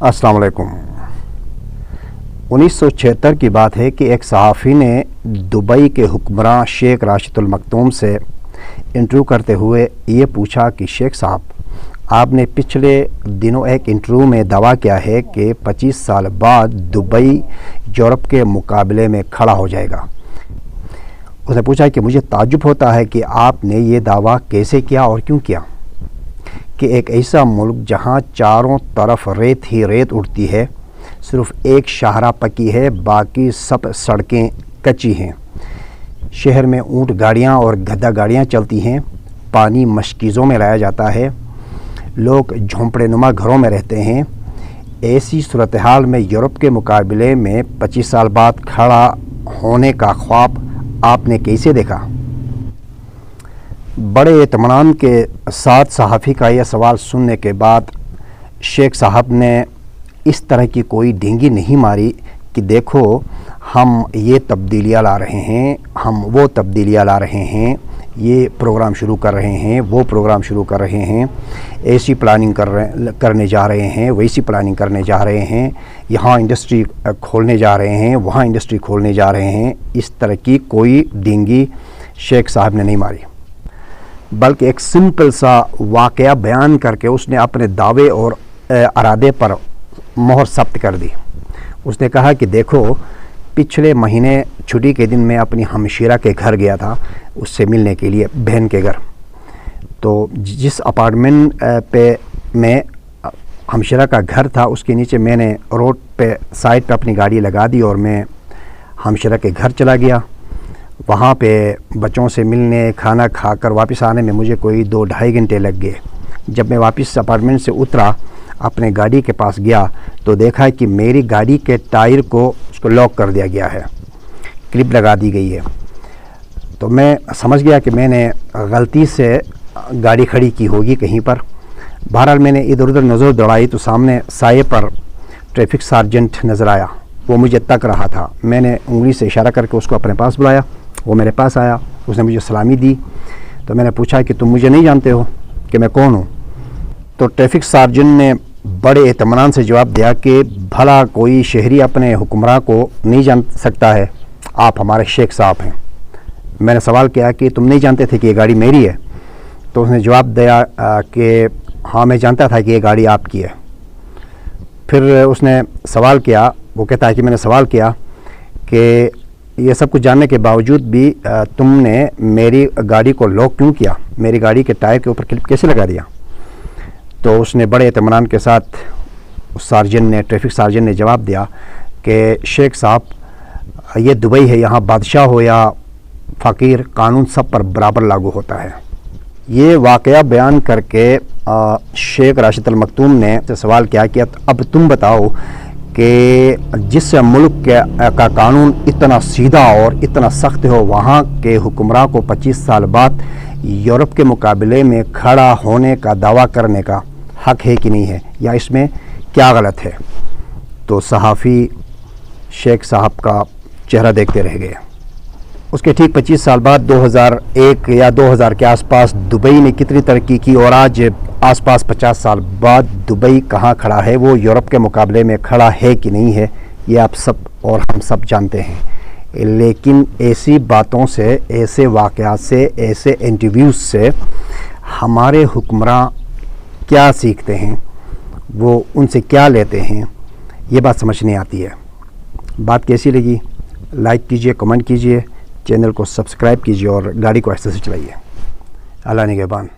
अस्सलाम वालेकुम। 1976 की बात है कि एक सहाफ़ी ने दुबई के हुक्मरान शेख राशिद अल मखदूम से इंटरव्यू करते हुए ये पूछा कि शेख साहब, आपने पिछले दिनों एक इंटरव्यू में दावा किया है कि 25 साल बाद दुबई यूरोप के मुकाबले में खड़ा हो जाएगा। उसने पूछा कि मुझे ताज्जुब होता है कि आपने ये दावा कैसे किया और क्यों किया कि एक ऐसा मुल्क जहाँ चारों तरफ रेत ही रेत उड़ती है, सिर्फ एक शाहरा पक्की है, बाकी सब सड़कें कच्ची हैं। शहर में ऊँट गाड़ियाँ और गधा गाड़ियाँ चलती हैं, पानी मशकीज़ों में लाया जाता है, लोग झोंपड़े नुमा घरों में रहते हैं। ऐसी सूरत हाल में यूरोप के मुकाबले में 25 साल बाद खड़ा होने का ख्वाब आपने कैसे देखा? बड़े इत्मीनान के साथ सहाफ़ी का यह सवाल सुनने के बाद शेख साहब ने इस तरह की कोई ढींगी नहीं मारी कि देखो हम ये तब्दीलियाँ ला रहे हैं, हम वो तब्दीलियाँ ला रहे हैं, ये प्रोग्राम शुरू कर रहे हैं, वो प्रोग्राम शुरू कर रहे हैं, ऐसी प्लानिंग करने जा रहे हैं, वैसी प्लानिंग करने जा रहे हैं, यहाँ इंडस्ट्री खोलने जा रहे हैं, वहाँ इंडस्ट्री खोलने जा रहे हैं। इस तरह की कोई ढींगी शेख साहब ने नहीं मारी, बल्कि एक सिंपल सा वाक़या बयान करके उसने अपने दावे और इरादे पर मोहर सख्त कर दी। उसने कहा कि देखो, पिछले महीने छुट्टी के दिन मैं अपनी हमशीरा के घर गया था उससे मिलने के लिए, बहन के घर। तो जिस अपार्टमेंट पे में हमशीरा का घर था उसके नीचे मैंने रोड पे साइड पे अपनी गाड़ी लगा दी और मैं हमशीरा के घर चला गया। वहाँ पे बच्चों से मिलने, खाना खाकर वापस आने में मुझे कोई 2-2.5 घंटे लग गए। जब मैं वापस अपार्टमेंट से उतरा, अपने गाड़ी के पास गया तो देखा कि मेरी गाड़ी के टायर को उसको लॉक कर दिया गया है, क्लिप लगा दी गई है। तो मैं समझ गया कि मैंने गलती से गाड़ी खड़ी की होगी कहीं पर। बहरहाल मैंने इधर उधर नज़र दौड़ाई तो सामने साये पर ट्रैफिक सार्जेंट नज़र आया। वो मुझे तक रहा था। मैंने उंगली से इशारा करके उसको अपने पास बुलाया। वो मेरे पास आया, उसने मुझे सलामी दी। तो मैंने पूछा कि तुम मुझे नहीं जानते हो कि मैं कौन हूँ? तो ट्रैफिक सार्जेंट ने बड़े इत्मीनान से जवाब दिया कि भला कोई शहरी अपने हुक्मरान को नहीं जान सकता है, आप हमारे शेख साहब हैं। मैंने सवाल किया कि तुम नहीं जानते थे कि ये गाड़ी मेरी है? तो उसने जवाब दिया कि हाँ, मैं जानता था कि ये गाड़ी आपकी है। फिर उसने सवाल किया, वो कहता है कि मैंने सवाल किया कि ये सब कुछ जानने के बावजूद भी तुमने मेरी गाड़ी को लॉक क्यों किया, मेरी गाड़ी के टायर के ऊपर क्लिप कैसे लगा दिया? तो उसने बड़े इत्मीनान के साथ उस ट्रैफिक सार्जेंट ने जवाब दिया कि शेख साहब, ये दुबई है, यहाँ बादशाह हो या फ़कीर, कानून सब पर बराबर लागू होता है। ये वाक़या बयान करके शेख राशिद अल मखदूम ने सवाल किया कि अब तुम बताओ कि जिस मुल्क का कानून इतना सीधा और इतना सख्त हो, वहाँ के हुक्मरान को 25 साल बाद यूरोप के मुकाबले में खड़ा होने का दावा करने का हक़ है कि नहीं है, या इसमें क्या गलत है? तो सहाफ़ी शेख साहब का चेहरा देखते रह गए। उसके ठीक 25 साल बाद 2001 या 2000 के आसपास दुबई ने कितनी तरक्की की और आज आसपास 50 साल बाद दुबई कहाँ खड़ा है, वो यूरोप के मुकाबले में खड़ा है कि नहीं है, ये आप सब और हम सब जानते हैं। लेकिन ऐसी बातों से, ऐसे वाक़यात से, ऐसे इंटरव्यूज़ से हमारे हुक्मरान क्या सीखते हैं, वो उनसे क्या लेते हैं, ये बात समझ नहीं आती है। बात कैसी लगी? लाइक कीजिए, कमेंट कीजिए, चैनल को सब्सक्राइब कीजिए और गाड़ी को ऐसे से चलाइए। अल्लाह निगहबान।